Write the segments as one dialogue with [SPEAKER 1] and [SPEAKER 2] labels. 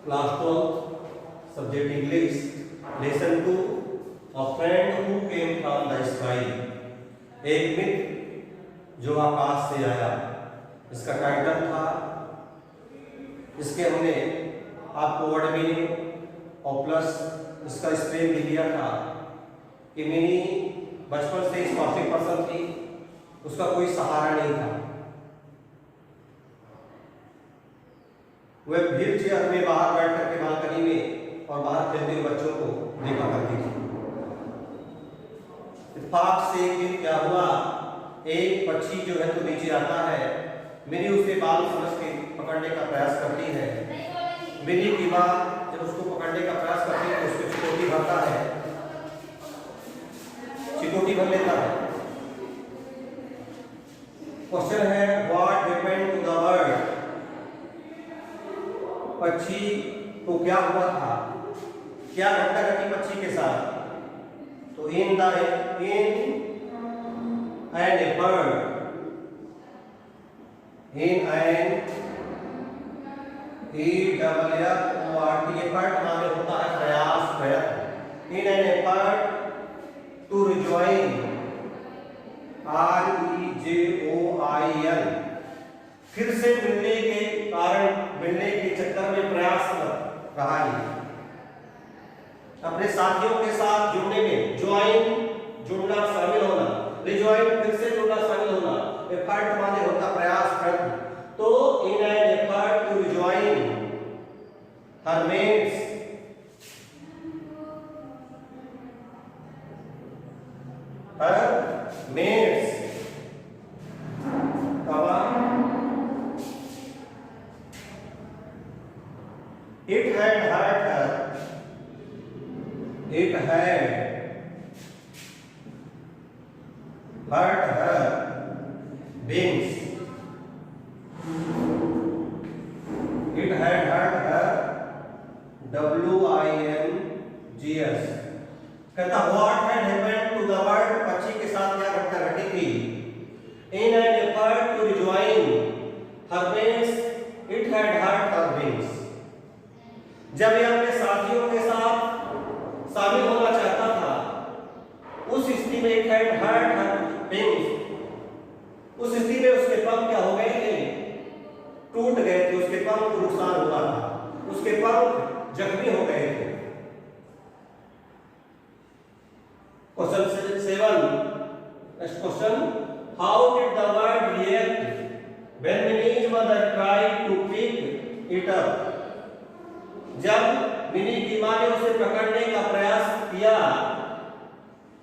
[SPEAKER 1] Class 12 subject English lesson 2 a friend who came from the sky. एक मित्र जो आकाश से आया, इसका टाइटल था। इसके हमने आपको वर्ड मीनिंग और प्लस इसका स्पेल भी दिया था कि मिनी बचपन से स्कॉलरशिप पर्सन थी, उसका कोई सहारा नहीं था। वह व्हील चेयर में बाहर बैठ करके बालकनी में और बाहर खेलते हुए बच्चों को देखा करती थी। इत्तेफाक से एक दिन क्या हुआ, एक पक्षी जो है तो नीचे आता है। मिनी उसे बाल समझ के पकड़ने का प्रयास करती है। मिनी की मां जब उसको पकड़ने का प्रयास करती है तो उसको चिकोटी भरता है, चिकोटी भर लेता है। क्वेश्चन है what happened to the bird. पक्षी को क्या हुआ था, क्या घटना घटी पक्षी के साथ? तो in an bird, in an EFFORT, effort माने होता है प्रयास, प्रयत्न। In an effort to rejoin, REJOIN, फिर से मिलने के कारण, मिलने के चक्कर में प्रयास रहा है अपने साथियों के साथ जुड़ने में। ज्वाइन जुड़ना, शामिल होना, रिजॉइन फिर से जुड़ना, शामिल होना। एफर्ट माने होता प्रयास, प्रयत्न। तो in an effort to rejoin her mates, it had hurt her, it had hurt her wings, it had hurt her WINGS। कहता what had happened to the bird, पक्षी के साथ क्या घटना घटी थी? In an effort to rejoin her wings, it had hurt her wings। जब यह अपने साथियों के साथ शामिल होना चाहता था, उस स्थिति में it had hurt her wings, उस स्थिति में उसके पंख क्या हो गए थे? टूट गए थे, उसके पंख को नुकसान हुआ था, उसके पंख जख्मी हो गए थे। Question 7, next question, how did the bird react when Mini's mother tried to pick it up. जब मिनी की मां ने उसे पकड़ने का प्रयास किया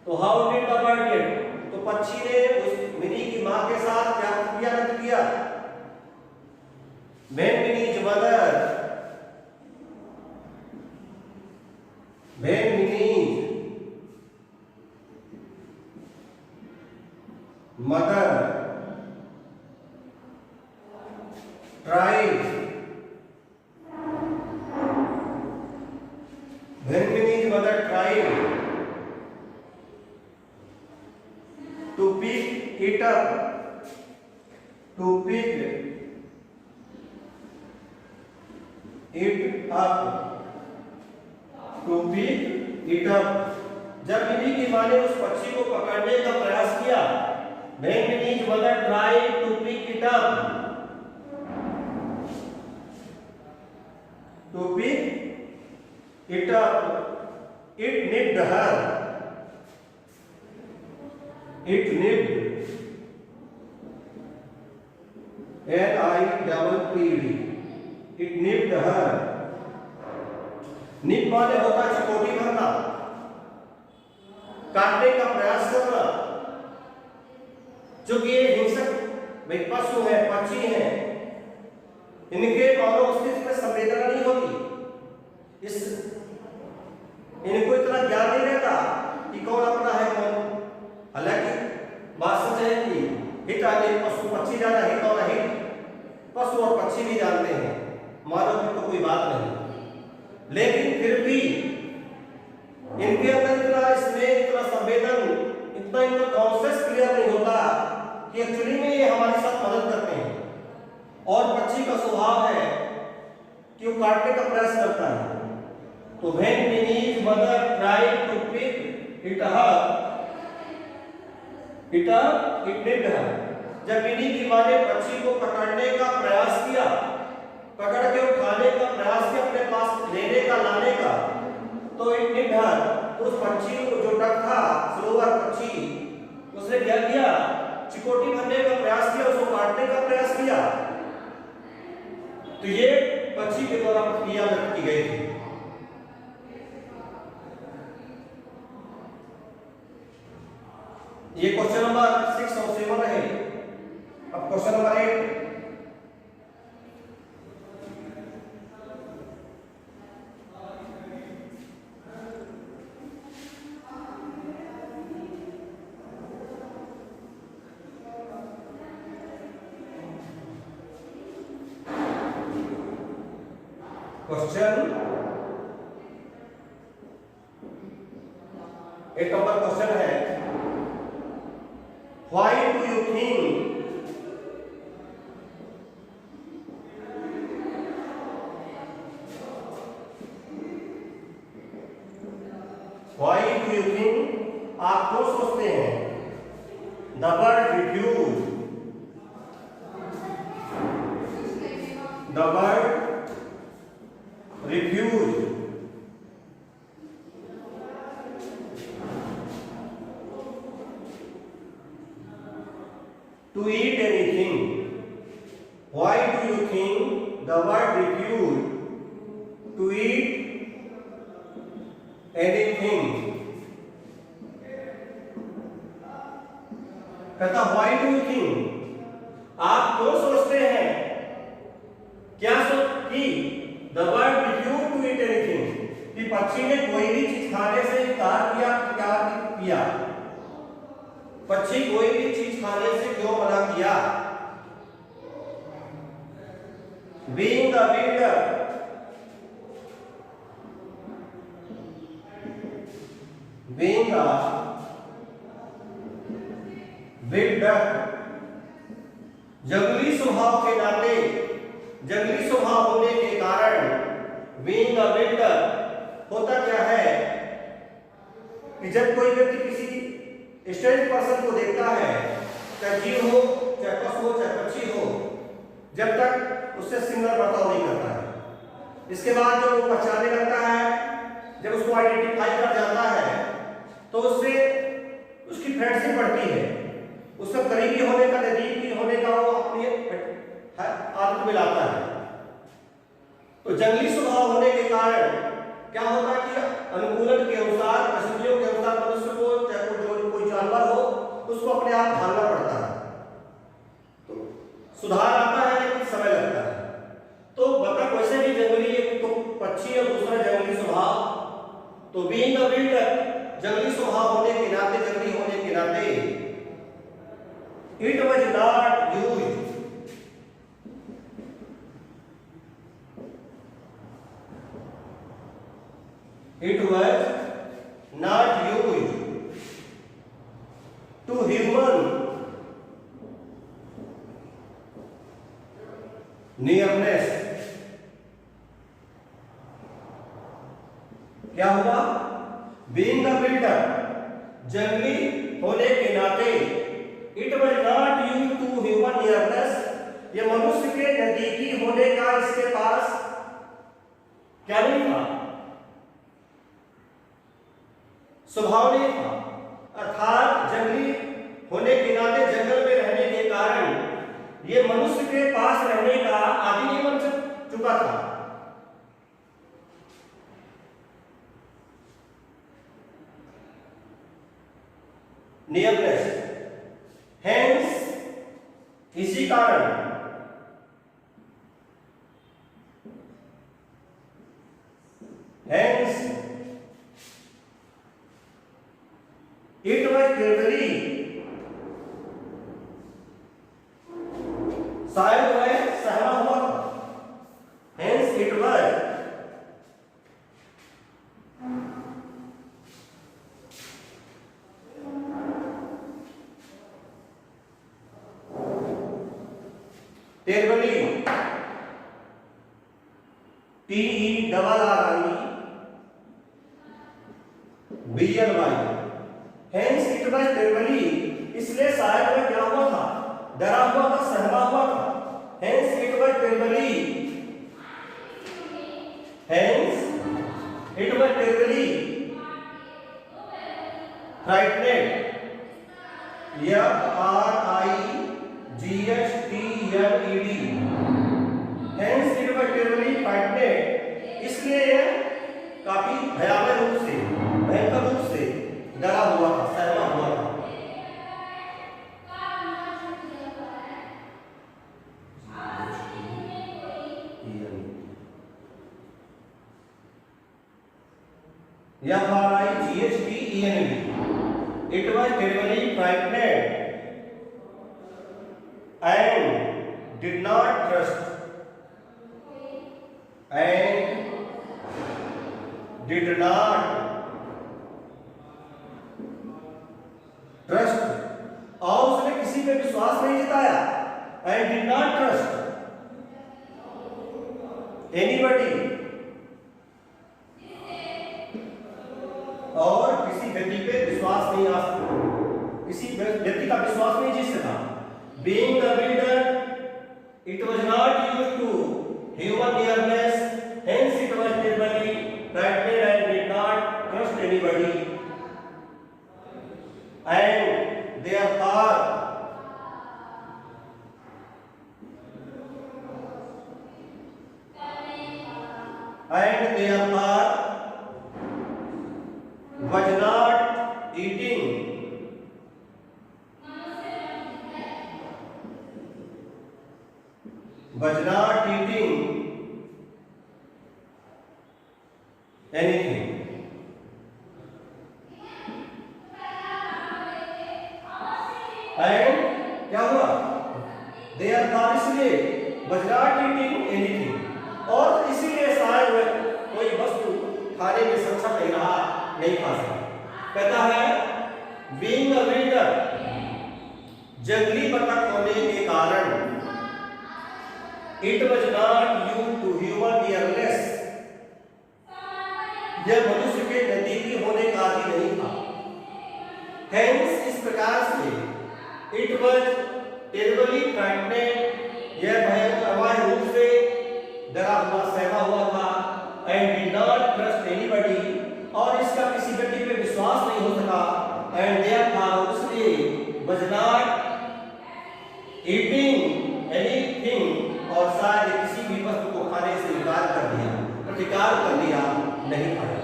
[SPEAKER 1] तो how did the bird react, तो पक्षी ने उस मिनी की मां के साथ क्या किया? When Mini's mother, when Mini's mother tried, when Minnie's mother tried to pick it up, to pick it up, to pick it up, जब मिनी की मां ने उस पक्षी को पकड़ने का प्रयास किया, when Minnie's mother tried to pick it up, to pick it up, it nipped her, it nipped, NIPPED, it nipped her। निप माने होता चिकोटी भरना, काटने का प्रयास करना। चूंकि ये हिंसक पशु है, पक्षी है, इनके मानव अस्तित्व में संवेदना नहीं होती, इनको इतना ज्ञान नहीं रहता कि कौन अपना है कौन। हालांकि बात सच है कि हित आने पशु पक्षी जाना हित और अहित, पशु और पक्षी भी जानते हैं, मानव की तो कोई बात नहीं। लेकिन फिर भी इनके अंदर इतना स्नेह, इतना संवेदन, इतना इनका कॉन्शियस क्लियर नहीं होता कि एक्चुअली में ये हमारे साथ मदद करते हैं। और पक्षी का स्वभाव है कि वो काटने का प्रयास करता है। तो when Mini's mother tried to pick it did her, जब मिनी की मां ने पक्षी को पकड़ने का प्रयास किया, पकड़ के उठाने का प्रयास किया, अपने पास लेने का, लाने का, तो इट डिड हर, तो उस पक्षी को, जो डक था, स्लोवर पक्षी, उसने क्या किया? चिकोटी भरने का प्रयास किया, उसको काटने का प्रयास किया। तो ये पक्षी के द्वारा प्रतिक्रिया व्यक्त की गई थी। ये क्वेश्चन नंबर 6 और 7 है। अब क्वेश्चन नंबर 8, एक नंबर क्वेश्चन है, व्हाई डू यू थिंक आप क्यों सोचते हैं the bird refuse to eat anything? Why do you think the bird refused to eat anything? कहता why do you think, आप क्यों सोचते हैं, क्या सोच कि the bird refused to eat anything, कि पक्षी ने कोई भी चीज खाने से इनकार किया, क्या किया? पक्षी कोई भी चीज खाने से क्यों मना किया? Being a big duck, जंगली स्वभाव के नाते, जंगली स्वभाव होने के कारण, being a big duck, होता क्या है कि जब कोई व्यक्ति किसी स्ट्रेंज पर्सन को देखता है, चाहे जीव हो, चाहे पशु हो, चाहे पक्षी हो, जब तक उससे सिमिलर बर्ताव नहीं करता है, इसके बाद जब वो पहचानने लगता है, जब उसको आइडेंटिफाई कर जाता है, तो उससे उसकी फ्रेंडशिप बढ़ती है, उसका करीबी होने का, नजदीकी होने का वो अपनी आदत में लाता है। तो जंगली स्वभाव होने के कारण क्या होता है कि अनुकूलन के अनुसार, परिस्थितियों के अनुसार मनुष्य को, चाहे कोई जानवर हो, उसको अपने आप ढालना पड़ता है। तो सुधार आता है लेकिन समय लगता है। तो बतख वैसे भी जंगली, एक तो पक्षी और दूसरा जंगली स्वभाव, तो बीइंग अ बिल्डर, जंगली स्वभाव होने के नाते, जंगली होने के नाते, it was not used, it was not used to human nearness। क्या हुआ? Being a builder, जंगली होने के नाते, it was not used to human nearness, ये मनुष्य के नजदीकी होने का इसके पास क्या नहीं था? स्वभाव नहीं था। अर्थात जंगली होने के नाते, जंगल में रहने के कारण ये मनुष्य के पास रहने का आदि नहीं बन चुका था। नियरनेस, हेंस, इसी कारण हेंस it was carefully, शायद वह सहमा हुआ था, hence it was carefully TERRIBLY, hence it was terribly, इसलिए शायद वह क्या हुआ था, डरा हुआ था, सहमा हुआ था, hence it was terribly, hence it was terribly frightened, FRIGHTENED, hence it was terribly frightened, इसलिए यह काफी भयावह रूप से, भयंकर रूप से डरा हुआ था, सहमा हुआ था। FRIGHTENED, it was terribly frightened and did not trust, and did not trust, और उसने किसी पे विश्वास नहीं जताया, and did not trust anybody, और किसी व्यक्ति पे विश्वास नहीं आ सकता, किसी व्यक्ति का विश्वास नहीं जीत सका। Being a builder, it was not used to human nearness, hence it was terribly frightened and did not trust anybody, and therefore was not eating anything, and क्या हुआ, therefore इसलिए was not eating anything, और इसीलिए शायद कोई वस्तु खाने में सक्षम नहीं रहा, नहीं खा सका। कहता है being a wilder, जंगली बतख होने के कारण, it was not used to human nearness, यह मनुष्य के नजदीकी होने का आदि नहीं था, hence इस प्रकार से it was terribly frightened, यह भयावह रूप से डरा हुआ, सहमा हुआ था, and did not trust anybody, और इसका किसी व्यक्ति पे विश्वास नहीं हो सका, and therefore इसलिए was not eating anything, और शायद किसी भी वस्तु को खाने से इनकार कर दिया, प्रतिकार कर दिया, नहीं खाया।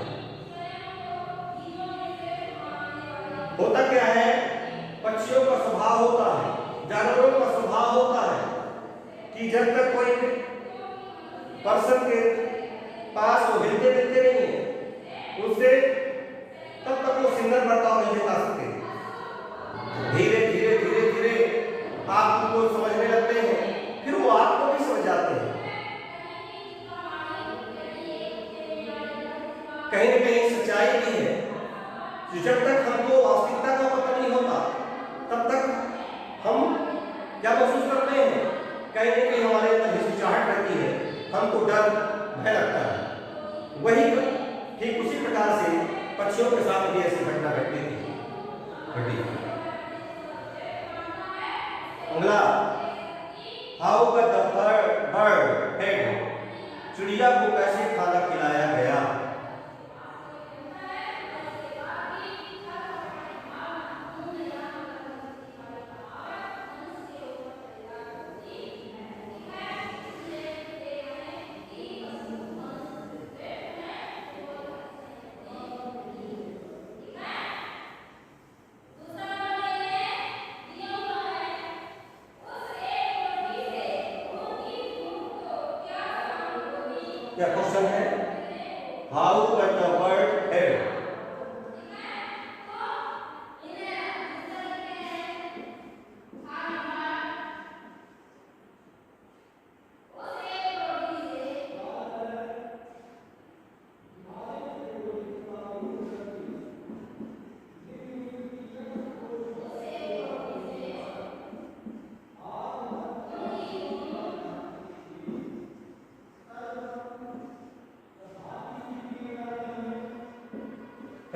[SPEAKER 1] होता क्या है, पक्षियों का स्वभाव होता है, जानवरों का स्वभाव होता है कि जब तक कोई पर्सन के पास वो हिलते मिलते नहीं है, उससे तब तक वो सिंगल बर्ताव नहीं दिखा सकते। धीरे धीरे धीरे धीरे आप उनको समझने लगते हैं, फिर वो आपको भी समझ जाते हैं। कहीं न कहीं सच्चाई भी है कि जब तक हमको वास्तविकता का पता नहीं होता, तब तक हम क्या महसूस करते हैं, कहीं न कहीं हमारे अंदर हिचकिचाहट रहती है, हमको डर, भय लगता है। वही ठीक उसी प्रकार से पक्षियों के साथ भी ऐसी घटना घटी थी। अगला, हाउ द बर्ड हेड, चिड़िया को कैसे खाना खिलाया गया। क्या क्वेश्चन है, हाउ द बर्ड हेड,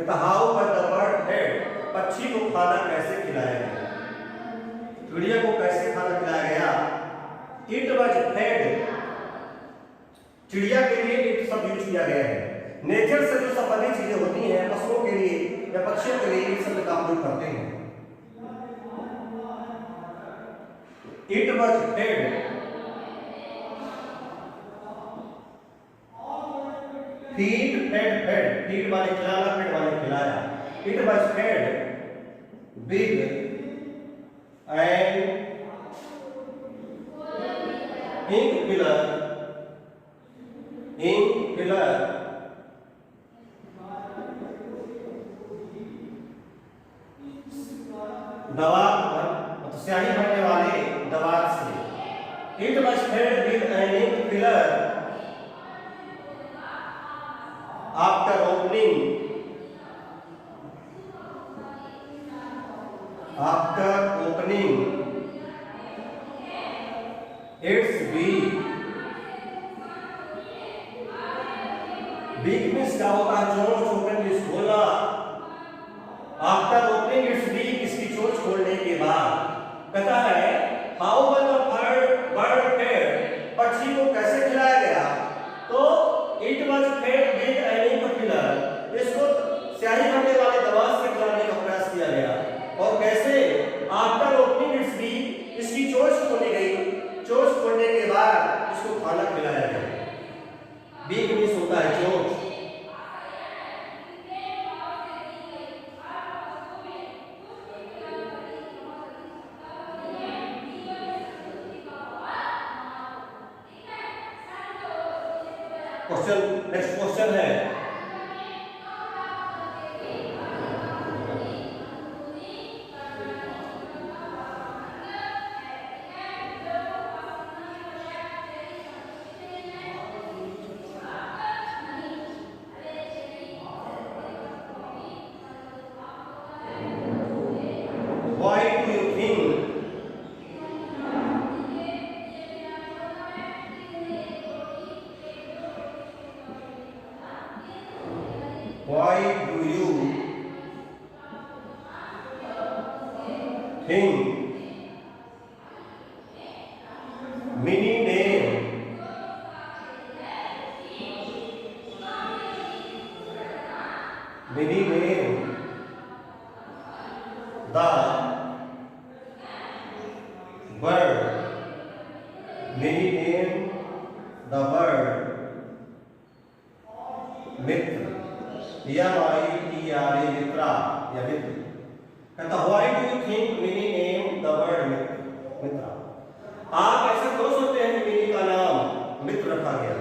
[SPEAKER 1] कहता how was the bird fed, पक्षी को खाना कैसे खिलाया गया, चिड़िया को कैसे खाना खिलाया गया। इट वाज फेड, चिड़िया के लिए इट शब्द यूज किया गया है। नेचर से जो संबंधित चीजें होती हैं पशुओं के लिए या पक्षियों के लिए इस शब्द का प्रयोग करते हैं। It was fed, feed fed fed, feed माने खिलाना, फेड माने खिलाया। It was fed big and ink filler, ink filler दवात, स्याही भरने वाले दवात से। It was fed with an ink filler after opening, after opening its beak. Beak means क्या होता है, चोंच, ओपन मींस खोलना। आफ्टर ओपनिंग इट्स बीक, इसकी चोंच खोलने के बाद। कहता है how was the bird fed, पक्षी को कैसे खिलाया गया, तो it was fed with an ink filler, इसको स्याही भरने वाले दवात से खिलाने का प्रयास किया गया। और कैसे, आफ्टर ओपनिंग इट्स बीक, इसकी चोंच खोली गई, चोंच खोलने के बाद इसको खाना खिलाया गया। बीक मींस होता है चोंच। क्वेश्चन, नेक्स्ट क्वेश्चन है why do you think why do you think mini name the bird, mini name the bird Mitra, M-I-T-R-A, Mitra या मित्र। कहता why do you think Mini name the bird Mitra, आप ऐसा क्यों सोचते हैं कि मिनी का नाम मित्र रखा गया।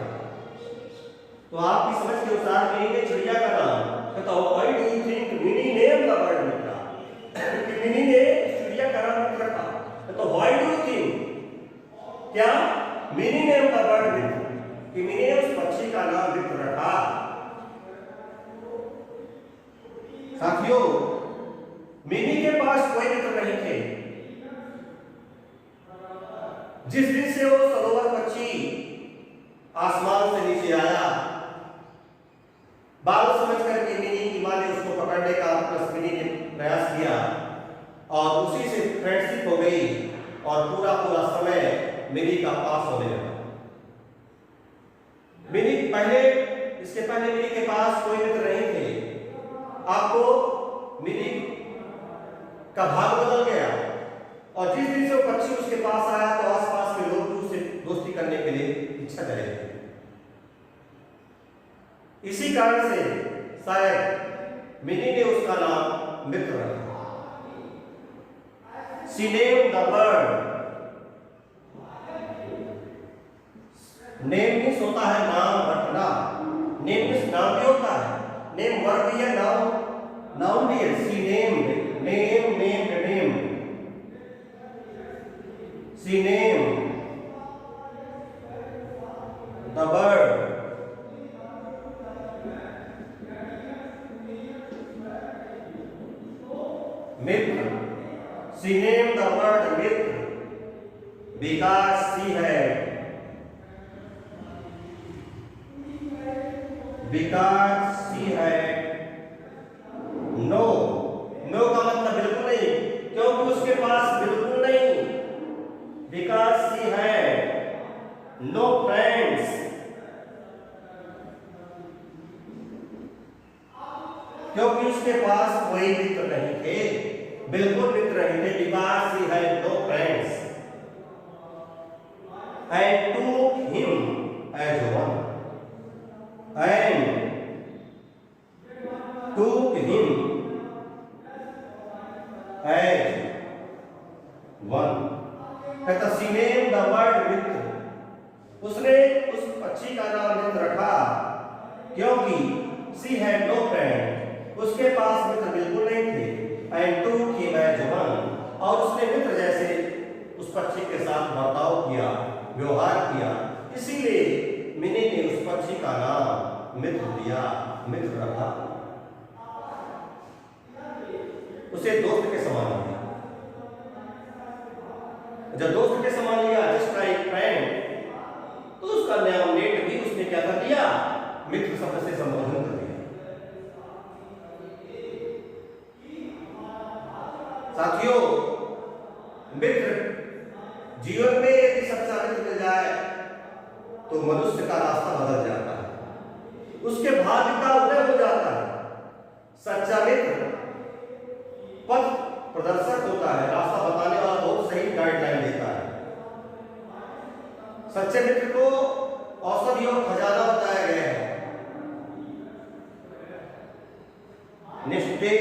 [SPEAKER 1] तो आपकी समझ के अनुसार मिनी ने चिड़िया का नाम, कहता why do you think Mini name the bird Mitra, कि मिनी ने चिड़िया का नाम मित्र रखा। तो why do you think, क्या मिनी नेम द बर्ड मित्र, कि मिनी ने उस पक्षी का नाम मित्र रखा। साथियों, मिनी के पास कोई मित्र नहीं थे। जिस दिन से वो सरोवर पक्षी आसमान से नीचे आया, बाल समझ करके मिनी की मां ने उसको पकड़ने का मिनी ने प्रयास किया और उसी से फ्रेंडशिप हो गई और पूरा समय मिनी का पास होने लगा। मिनी पहले, इसके पहले मिनी के पास कोई मित्र नहीं थे। आपको मिनी का भाग बदल गया और जिस दिन से वो पक्षी उसके पास आया तो आसपास के लोग उससे दोस्ती करने के लिए इच्छा करेंगे। इसी कारण से शायद मिनी ने उसका नाम मित्र रखा। She named the bird, name means होता है नाम रखना, नेम मीन्स नाम भी होता है, नेम वर्ब भी है, नाउन भी है। She named, name named name, she name the bird Mitra, she name the bird Mitra because she है, because she had क्योंकि उसके पास कोई मित्र नहीं थे, बिल्कुल मित्र नहीं थे, because he had no friends and took him as one and took him as one. कहता सी नेम द वर्ड मित्र, उसने उस पक्षी का नाम मित्र रखा क्योंकि सी हैड नो फ्रेंड, उसके पास मित्र बिल्कुल नहीं थे, and took him as one, और उसने मित्र जैसे उस पक्षी के साथ बर्ताव किया, व्यवहार किया, इसीलिए मिनी ने उस पक्षी का नाम मित्र दिया, मित्र रखा। उसे दोस्त के समान लिया। जब दोस्त के समान लिया, जस्ट लाइक फ्रेंड, तो उसका नाम नेट भी उसने क्या कर दिया, मित्र शब्द से संबोधन कर दिया। साथियों, मित्र जीवन में यदि सच्चा मित्र मिल जाए तो मनुष्य का रास्ता बदल जाता है, उसके भाग्य का उदय हो जाता है। सच्चा मित्र पथ प्रदर्शक होता है, रास्ता बताने वाला, बहुत सही गाइडलाइन देता है। सच्चे मित्र को औषधि और खजाना बताया गया है। Next day